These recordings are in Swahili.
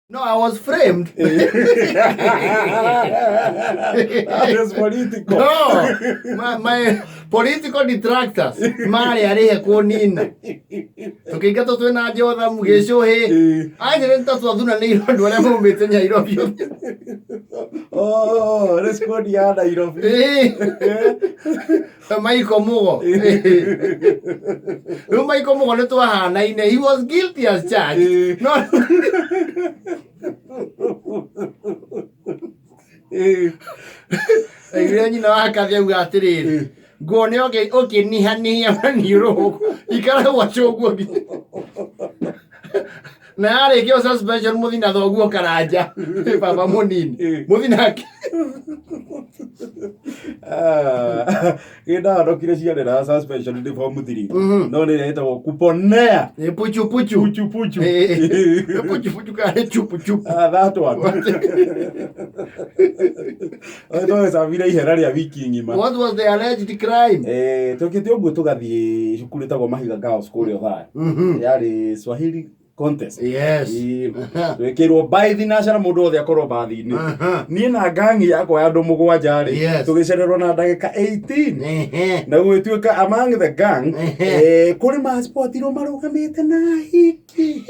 No, I was framed. That is political. No, my political detractors. Mari arihe kunina. Tukingata twina njotha mugicuhi. Aire ntatwathuna ni irondu aria maumite Nairobi. Oh, let's go to Nairobi. Michael Mugo. Michael Mugo ni twahanaine. He was guilty as charged. No. Aigire nyina wake athiauga atiriri nguone ukinihania maniũrũ ikara gwacio ũguo na yarĩkia suspension mũthi na thoguo karanja baba mũnini mũthi nake gĩndahandũkire ciarĩ na suspension ndĩ form 3 no nĩ ĩretagwo kuponea puchu kana chupu that one twagĩcabire ihera rĩa wiki ng'ima. What was the alleged crime? Tũkĩte ũguo tũgathiĩ cukuru ĩtagwo Mahiga Girls kũrĩa Othaya yarĩ Swahili contest. Yes. Twekirwo bathi na cara mũndũ wothe akorwo bathi-inĩ niĩ na gangi yakwa ya andũ mũgwanja rĩ tũgĩcererwo na ndagĩka 18 na gwĩtuĩka among the gang kũrĩ macipotirwo marũgamĩte na hiki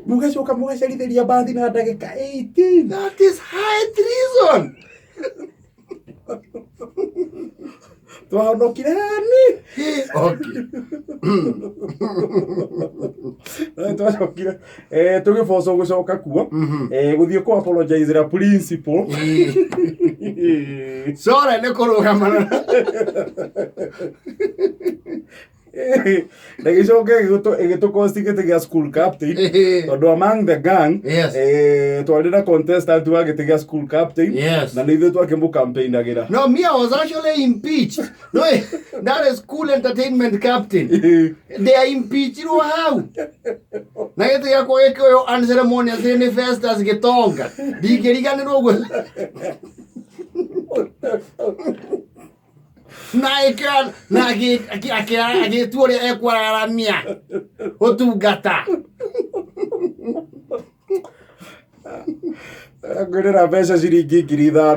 mũgacoka mũgacerithĩria bathi na ndagĩka 18. That is high treason. Twahonokire hani Okay. twacokire tũgĩbocwo gũcoka kuo gũthiĩ kũ apologize ra principal Sora nĩ kũrũgamana na gĩcoke ĩgĩtũcosti gĩtĩ gĩa school captain tondũ among the gang twarĩ na contestant wa gĩtĩ gĩa school captain na nĩ ithuĩ twakĩmũcampaignagĩra. No, me, I was actually impeached. No, that is school entertainment captain. They are impeached. How? Na gĩtĩ gĩakwa gĩkĩoywo unceremonious nĩ Festus Gĩtonga. Ndingĩriganĩrwo ũguo. Na agĩtua ũrĩa ekwararamia ũtungata. Ngwĩrĩra mbeca ciringi 5,000.